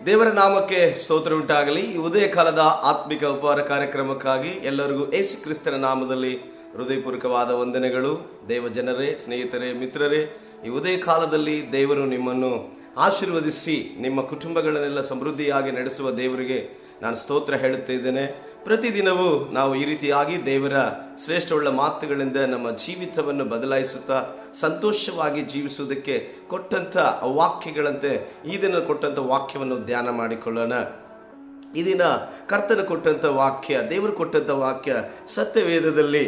ದೇವರ ನಾಮಕ್ಕೆ ಸ್ತೋತ್ರ ಉಂಟಾಗಲಿ. ಈ ಉದಯ ಕಾಲದ ಆತ್ಮಿಕ ಉಪಹಾರ ಕಾರ್ಯಕ್ರಮಕ್ಕಾಗಿ ಎಲ್ಲರಿಗೂ ಯೇಸು ಕ್ರಿಸ್ತನ ನಾಮದಲ್ಲಿ ಹೃದಯಪೂರ್ವಕವಾದ ವಂದನೆಗಳು. ದೇವ ಜನರೇ, ಸ್ನೇಹಿತರೇ, ಮಿತ್ರರೇ, ಈ ಉದಯ ಕಾಲದಲ್ಲಿ ದೇವರು ನಿಮ್ಮನ್ನು ಆಶೀರ್ವದಿಸಿ ನಿಮ್ಮ ಕುಟುಂಬಗಳನ್ನೆಲ್ಲ ಸಮೃದ್ಧಿಯಾಗಿ ನಡೆಸುವ ದೇವರಿಗೆ ನಾನು ಸ್ತೋತ್ರ ಹೇಳುತ್ತಿದ್ದೇನೆ. ಪ್ರತಿದಿನವೂ ನಾವು ಈ ರೀತಿಯಾಗಿ ದೇವರ ಶ್ರೇಷ್ಠವುಳ್ಳ ಮಾತುಗಳಿಂದ ನಮ್ಮ ಜೀವಿತವನ್ನು ಬದಲಾಯಿಸುತ್ತಾ ಸಂತೋಷವಾಗಿ ಜೀವಿಸುವುದಕ್ಕೆ ಕೊಟ್ಟಂಥ ವಾಕ್ಯಗಳಂತೆ ಈ ದಿನ ಕೊಟ್ಟಂಥ ವಾಕ್ಯವನ್ನು ಧ್ಯಾನ ಮಾಡಿಕೊಳ್ಳೋಣ. ಈ ದಿನ ಕರ್ತನ ಕೊಟ್ಟಂಥ ವಾಕ್ಯ, ದೇವರು ಕೊಟ್ಟಂಥ ವಾಕ್ಯ ಸತ್ಯವೇದದಲ್ಲಿ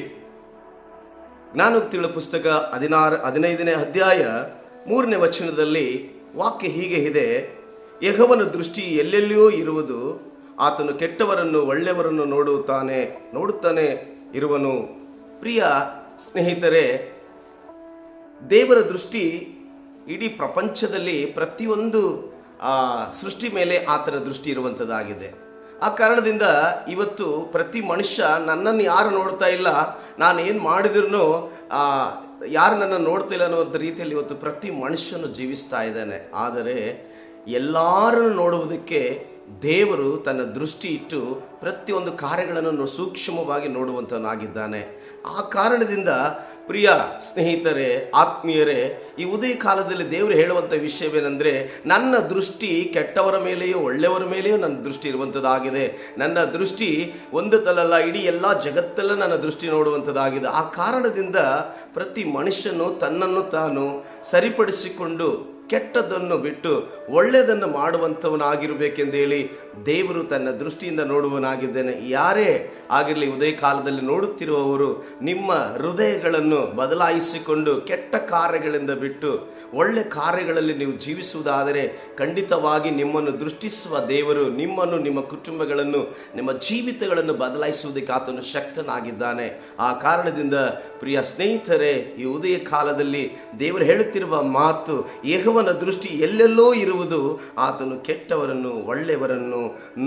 ಜ್ಞಾನೋಕ್ತಿಗಳ ಪುಸ್ತಕ 15ನೇ ಅಧ್ಯಾಯ 3ನೇ ವಚನದಲ್ಲಿ ವಾಕ್ಯ ಹೀಗೆ ಇದೆ: ಯೆಹೋವನ ದೃಷ್ಟಿ ಎಲ್ಲೆಲ್ಲಿಯೂ ಇರುವುದು, ಆತನು ಕೆಟ್ಟವರನ್ನು ಒಳ್ಳೆಯವರನ್ನು ನೋಡುತ್ತಾನೆ ಇರುವನು. ಪ್ರಿಯ ಸ್ನೇಹಿತರೆ, ದೇವರ ದೃಷ್ಟಿ ಇಡೀ ಪ್ರಪಂಚದಲ್ಲಿ ಪ್ರತಿಯೊಂದು ಸೃಷ್ಟಿ ಮೇಲೆ ಆತನ ದೃಷ್ಟಿ ಇರುವಂಥದ್ದಾಗಿದೆ. ಆ ಕಾರಣದಿಂದ ಇವತ್ತು ಪ್ರತಿ ಮನುಷ್ಯ ನನ್ನನ್ನು ಯಾರು ನೋಡ್ತಾ ಇಲ್ಲ, ನಾನು ಏನು ಮಾಡಿದ್ರೂ ಯಾರು ನನ್ನನ್ನು ನೋಡ್ತಾ ಇಲ್ಲ ಅನ್ನೋ ರೀತಿಯಲ್ಲಿ ಇವತ್ತು ಪ್ರತಿ ಮನುಷ್ಯನು ಜೀವಿಸ್ತಾ ಇದ್ದಾನೆ. ಆದರೆ ಎಲ್ಲರನ್ನು ನೋಡುವುದಕ್ಕೆ ದೇವರು ತನ್ನ ದೃಷ್ಟಿ ಇಟ್ಟು ಪ್ರತಿಯೊಂದು ಕಾರ್ಯಗಳನ್ನು ಸೂಕ್ಷ್ಮವಾಗಿ ನೋಡುವಂತನಾಗಿದ್ದಾನೆ. ಆ ಕಾರಣದಿಂದ ಪ್ರಿಯ ಸ್ನೇಹಿತರೆ, ಆತ್ಮೀಯರೇ, ಈ ಉದಯ ಕಾಲದಲ್ಲಿ ದೇವರು ಹೇಳುವಂಥ ವಿಷಯವೇನೆಂದರೆ, ನನ್ನ ದೃಷ್ಟಿ ಕೆಟ್ಟವರ ಮೇಲೆಯೋ ಒಳ್ಳೆಯವರ ಮೇಲೆಯೋ ನನ್ನ ದೃಷ್ಟಿ ಇರುವಂಥದ್ದಾಗಿದೆ. ನನ್ನ ದೃಷ್ಟಿ ಒಂದು ತಲಲ್ಲ, ಇಡೀ ಎಲ್ಲ ಜಗತ್ತೆಲ್ಲ ನನ್ನ ದೃಷ್ಟಿ ನೋಡುವಂಥದ್ದಾಗಿದೆ. ಆ ಕಾರಣದಿಂದ ಪ್ರತಿ ಮನುಷ್ಯನು ತನ್ನನ್ನು ತಾನು ಸರಿಪಡಿಸಿಕೊಂಡು ಕೆಟ್ಟದ್ದನ್ನು ಬಿಟ್ಟು ಒಳ್ಳೆಯದನ್ನು ಮಾಡುವಂಥವನಾಗಿರಬೇಕೆಂದೇಳಿ ದೇವರು ತನ್ನ ದೃಷ್ಟಿಯಿಂದ ನೋಡುವನಾಗಿದ್ದೇನೆ. ಯಾರೇ ಆಗಿರಲಿ, ಉದಯ ಕಾಲದಲ್ಲಿ ನೋಡುತ್ತಿರುವವರು ನಿಮ್ಮ ಹೃದಯಗಳನ್ನು ಬದಲಾಯಿಸಿಕೊಂಡು ಕೆಟ್ಟ ಕಾರ್ಯಗಳಿಂದ ಬಿಟ್ಟು ಒಳ್ಳೆ ಕಾರ್ಯಗಳಲ್ಲಿ ನೀವು ಜೀವಿಸುವುದಾದರೆ ಖಂಡಿತವಾಗಿ ನಿಮ್ಮನ್ನು ದೃಷ್ಟಿಸುವ ದೇವರು ನಿಮ್ಮನ್ನು, ನಿಮ್ಮ ಕುಟುಂಬಗಳನ್ನು, ನಿಮ್ಮ ಜೀವಿತಗಳನ್ನು ಬದಲಾಯಿಸುವುದಕ್ಕೆ ಆತನು ಶಕ್ತನಾಗಿದ್ದಾನೆ. ಆ ಕಾರಣದಿಂದ ಪ್ರಿಯ ಸ್ನೇಹಿತರೆ, ಈ ಉದಯ ಕಾಲದಲ್ಲಿ ದೇವರು ಹೇಳುತ್ತಿರುವ ಮಾತು, ಯೆಹೋವನ ದೃಷ್ಟಿ ಎಲ್ಲೆಲ್ಲೋ ಇರುವುದು, ಆತನು ಕೆಟ್ಟವರನ್ನು ಒಳ್ಳೆಯವರನ್ನು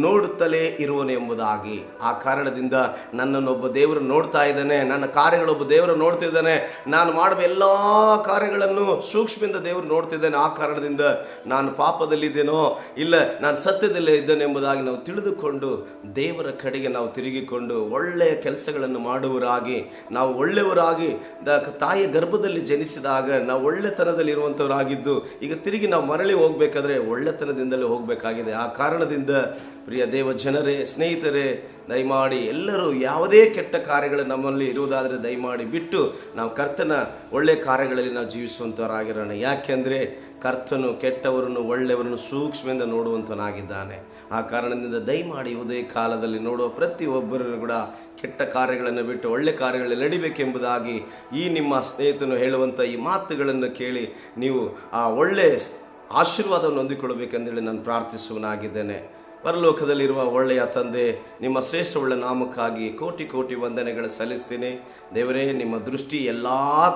ನೋಡುತ್ತಲೇ ಇರುವನು ಎಂಬುದಾಗಿ. ಆ ಕಾರಣದಿಂದ ನನ್ನನ್ನೊಬ್ಬ ದೇವರು ನೋಡ್ತಾ ಇದ್ದಾನೆ, ನನ್ನ ಕಾರ್ಯಗಳೊಬ್ಬ ದೇವರು ನೋಡ್ತಿದ್ದಾನೆ, ನಾನು ಮಾಡುವ ಎಲ್ಲ ಕಾರ್ಯಗಳನ್ನು ಸೂಕ್ಷ್ಮದಿಂದ ದೇವರು ನೋಡ್ತಿದ್ದಾನೆ. ಆ ಕಾರಣದಿಂದ ನಾನು ಪಾಪದಲ್ಲಿದ್ದೇನೋ ಇಲ್ಲ ನಾನು ಸತ್ಯದಲ್ಲೇ ಇದ್ದೇನೆ ಎಂಬುದಾಗಿ ನಾವು ತಿಳಿದುಕೊಂಡು ದೇವರ ಕಡೆಗೆ ನಾವು ತಿರುಗಿಕೊಂಡು ಒಳ್ಳೆಯ ಕೆಲಸಗಳನ್ನು ಮಾಡುವರಾಗಿ, ನಾವು ಒಳ್ಳೆಯವರಾಗಿ ತಾಯಿಯ ಗರ್ಭದಲ್ಲಿ ಜನಿಸಿದಾಗ ನಾವು ಒಳ್ಳೆತನದಲ್ಲಿ ಇರುವಂಥವರಾಗಿದ್ದು ಈಗ ತಿರುಗಿ ನಾವು ಮರಳಿ ಹೋಗಬೇಕಾದ್ರೆ ಒಳ್ಳೆತನದಿಂದಲೇ ಹೋಗಬೇಕಾಗಿದೆ. ಆ ಕಾರಣದಿಂದ ಪ್ರಿಯ ದೇವ ಜನರೇ, ಸ್ನೇಹಿತರೆ, ದಯಮಾಡಿ ಎಲ್ಲರೂ ಯಾವುದೇ ಕೆಟ್ಟ ಕಾರ್ಯಗಳು ನಮ್ಮಲ್ಲಿ ಇರುವುದಾದರೆ ದಯಮಾಡಿ ಬಿಟ್ಟು ನಾವು ಕರ್ತನ ಒಳ್ಳೆಯ ಕಾರ್ಯಗಳಲ್ಲಿ ನಾವು ಜೀವಿಸುವಂಥವರಾಗಿರೋಣ. ಯಾಕೆಂದರೆ ಕರ್ತನು ಕೆಟ್ಟವರನ್ನು ಒಳ್ಳೆಯವರನ್ನು ಸೂಕ್ಷ್ಮದಿಂದ ನೋಡುವಂಥವನಾಗಿದ್ದಾನೆ. ಆ ಕಾರಣದಿಂದ ದಯಮಾಡಿ ಉದಯ ಕಾಲದಲ್ಲಿ ನೋಡುವ ಪ್ರತಿಯೊಬ್ಬರನ್ನು ಕೂಡ ಕೆಟ್ಟ ಕಾರ್ಯಗಳನ್ನು ಬಿಟ್ಟು ಒಳ್ಳೆ ಕಾರ್ಯಗಳಲ್ಲಿ ನಡಿಬೇಕೆಂಬುದಾಗಿ ಈ ನಿಮ್ಮ ಸ್ನೇಹಿತನು ಹೇಳುವಂಥ ಈ ಮಾತುಗಳನ್ನು ಕೇಳಿ ನೀವು ಆ ಒಳ್ಳೆಯ ಆಶೀರ್ವಾದವನ್ನು ಹೊಂದಿಕೊಳ್ಳಬೇಕೆಂದೇಳಿ ನಾನು ಪ್ರಾರ್ಥಿಸುವನಾಗಿದ್ದೇನೆ. ಪರಲೋಕದಲ್ಲಿರುವ ಒಳ್ಳೆಯ ತಂದೆ, ನಿಮ್ಮ ಶ್ರೇಷ್ಠವುಳ್ಳ ನಾಮಕ್ಕಾಗಿ ಕೋಟಿ ಕೋಟಿ ವಂದನೆಗಳು ಸಲ್ಲಿಸ್ತೀನಿ. ದೇವರೇ, ನಿಮ್ಮ ದೃಷ್ಟಿ ಎಲ್ಲ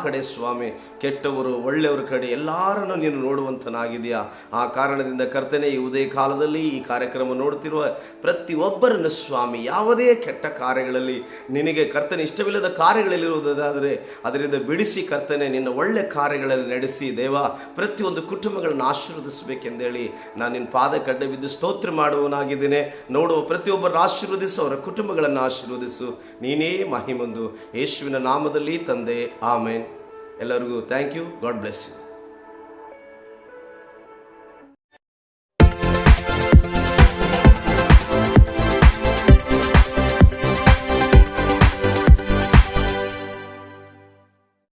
ಕಡೆ ಸ್ವಾಮಿ, ಕೆಟ್ಟವರು ಒಳ್ಳೆಯವರ ಕಡೆ ಎಲ್ಲರನ್ನು ನೀನು ನೋಡುವಂತನಾಗಿದೆಯಾ. ಆ ಕಾರಣದಿಂದ ಕರ್ತನೆ, ಈ ಉದಯ ಕಾಲದಲ್ಲಿ ಈ ಕಾರ್ಯಕ್ರಮ ನೋಡ್ತಿರುವ ಪ್ರತಿಯೊಬ್ಬರನ್ನು ಸ್ವಾಮಿ, ಯಾವುದೇ ಕೆಟ್ಟ ಕಾರ್ಯಗಳಲ್ಲಿ ನಿನಗೆ ಕರ್ತನೆ ಇಷ್ಟವಿಲ್ಲದ ಕಾರ್ಯಗಳಲ್ಲಿರುವುದಾದರೆ ಅದರಿಂದ ಬಿಡಿಸಿ ಕರ್ತನೆ ನಿನ್ನ ಒಳ್ಳೆ ಕಾರ್ಯಗಳಲ್ಲಿ ನಡೆಸಿ ದೇವ ಪ್ರತಿಯೊಂದು ಕುಟುಂಬಗಳನ್ನು ಆಶೀರ್ವದಿಸಬೇಕೆಂದೇಳಿ ನಾನು ನಿನ್ನ ಪಾದ ಕಡ್ಡ ಬಿದ್ದು ಸ್ತೋತ್ರ ಮಾಡುವನಾಗಿದ್ದೇನೆ. ನೋಡುವ ಪ್ರತಿಯೊಬ್ಬರನ್ನು ಆಶೀರ್ವದಿಸು, ಅವರ ಕುಟುಂಬಗಳನ್ನು ಆಶೀರ್ವದಿಸು. ನೀನೇ ಮಹಿಮಂದು ಯೇಸುವಿನ ನಾಮದಲ್ಲಿ ತಂದೆ, ಆಮೇನ್. ಎಲ್ಲರಿಗೂ thank you. God bless you.